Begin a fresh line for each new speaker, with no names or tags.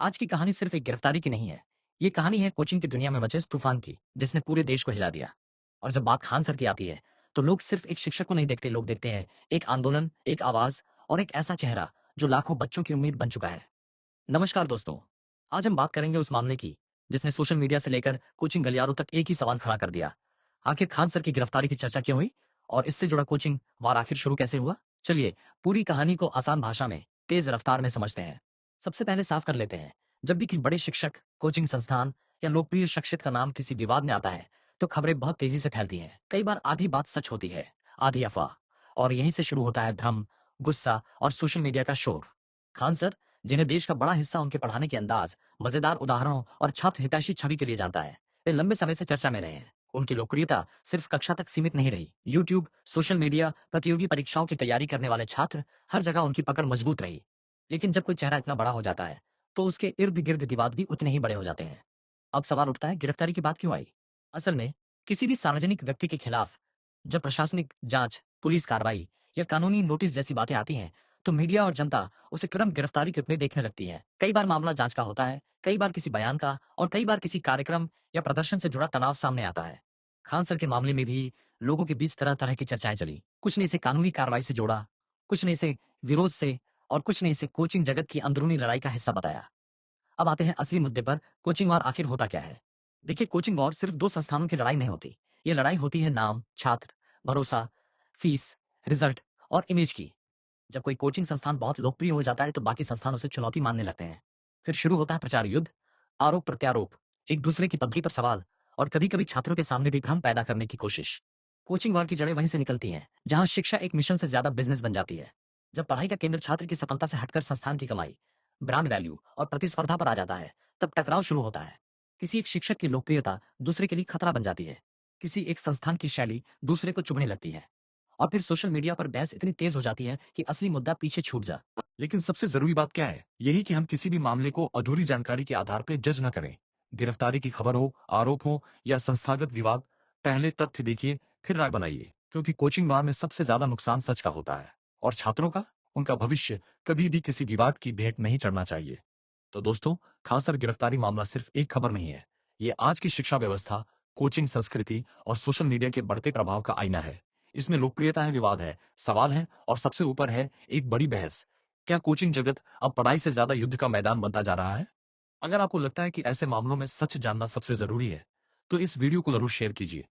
आज की कहानी सिर्फ एक गिरफ्तारी की नहीं है। ये कहानी है कोचिंग की दुनिया में मचे उस तूफान की, जिसने पूरे देश को हिला दिया। और जब बात खान सर की आती है, तो लोग सिर्फ एक शिक्षक को नहीं देखते, लोग देखते हैं एक आंदोलन, एक आवाज और एक ऐसा चेहरा जो लाखों बच्चों की उम्मीद बन चुका है। नमस्कार दोस्तों, आज हम बात करेंगे उस मामले की जिसने सोशल मीडिया से लेकर कोचिंग गलियारों तक एक ही सवाल खड़ा कर दिया। आखिर खान सर की गिरफ्तारी की चर्चा क्यों हुई और इससे जुड़ा कोचिंग वार आखिर शुरू कैसे हुआ? चलिए पूरी कहानी को आसान भाषा में, तेज रफ्तार में समझते हैं। सबसे पहले साफ कर लेते हैं, जब भी किसी बड़े शिक्षक, कोचिंग संस्थान या लोकप्रिय शख्सियत का नाम किसी विवाद में आता है, तो खबरें बहुत तेजी से फैलती हैं। कई बार आधी बात सच होती है, आधी अफवाह, और यहीं से शुरू होता है भ्रम, गुस्सा और सोशल मीडिया का शोर। खान सर, जिन्हें देश का बड़ा हिस्सा उनके पढ़ाने के अंदाज, मजेदार उदाहरणों और छात्र हितैषी छवि के लिए जानता है, वे लंबे समय से चर्चा में रहे हैं। उनकी लोकप्रियता सिर्फ कक्षा तक सीमित नहीं रही। यूट्यूब, सोशल मीडिया, प्रतियोगी परीक्षाओं की तैयारी करने वाले छात्र, हर जगह उनकी पकड़ मजबूत रही। लेकिन जब कोई चेहरा इतना बड़ा हो जाता है, तो उसके इर्द गिर्द विवाद भी उतने ही बड़े हो जाते हैं। अब सवाल उठता है, गिरफ्तारी की बात क्यों आई? असल में किसी भी सार्वजनिक व्यक्ति के खिलाफ जब प्रशासनिक जांच, पुलिस कार्रवाई या कानूनी नोटिस जैसी बातें आती हैं, तो मीडिया और जनता उसे तुरंत गिरफ्तारी के रूप देखने लगती है। कई बार मामला जांच का होता है, कई बार किसी बयान का, और कई बार किसी कार्यक्रम या प्रदर्शन से जुड़ा तनाव सामने आता है। खान सर के मामले में भी लोगों के बीच तरह तरह की चर्चाएं चली। कुछ ने इसे कानूनी कार्रवाई से जोड़ा, कुछ ने इसे विरोध से, और कुछ ने इसे कोचिंग जगत की अंदरूनी लड़ाई का हिस्सा बताया। अब आते हैं असली मुद्दे पर, कोचिंग वॉर आखिर होता क्या है? देखिए, कोचिंग वॉर सिर्फ दो संस्थानों की लड़ाई नहीं होती। ये लड़ाई होती है नाम, छात्र, भरोसा, फीस, रिजल्ट और इमेज की। जब कोई कोचिंग संस्थान बहुत लोकप्रिय हो जाता है, तो बाकी संस्थान उसे चुनौती मानने लगते हैं। फिर शुरू होता है प्रचार युद्ध, आरोप प्रत्यारोप, एक दूसरे की पदवी पर सवाल, और कभी-कभी छात्रों के सामने भी भ्रम पैदा करने की कोशिश। कोचिंग वॉर की जड़ें वहीं से निकलती हैं, जहां शिक्षा एक मिशन से ज्यादा बिजनेस बन जाती है। जब पढ़ाई का केंद्र छात्र की सफलता से हटकर संस्थान की कमाई, ब्रांड वैल्यू और प्रतिस्पर्धा पर आ जाता है, तब टकराव शुरू होता है। किसी एक शिक्षक की लोकप्रियता दूसरे के लिए खतरा बन जाती है। किसी एक संस्थान की शैली दूसरे को चुभने लगती है। और फिर सोशल मीडिया पर बहस इतनी तेज हो जाती है कि असली मुद्दा पीछे छूट जा।
लेकिन सबसे जरूरी बात क्या है? यही कि हम किसी भी मामले को अधूरी जानकारी के आधार पर जज न करें। गिरफ्तारी की खबर हो, आरोप हो या संस्थागत विवाद, पहले तथ्य देखिए, फिर राय बनाइए। क्योंकि कोचिंग वार में सबसे ज्यादा नुकसान सच का होता है, और छात्रों का, उनका भविष्य कभी भी किसी विवाद की भेंट नहीं चढ़ना चाहिए। तो दोस्तों, खासकर गिरफ्तारी मामला सिर्फ एक खबर नहीं है। ये आज की शिक्षा व्यवस्था, कोचिंग संस्कृति और सोशल मीडिया के बढ़ते प्रभाव का आईना है। इसमें लोकप्रियता है, विवाद है, सवाल है, और सबसे ऊपर है एक बड़ी बहस। क्या कोचिंग जगत अब पढ़ाई से ज्यादा युद्ध का मैदान बनता जा रहा है? अगर आपको लगता है कि ऐसे मामलों में सच जानना सबसे जरूरी है, तो इस वीडियो को जरूर शेयर कीजिए।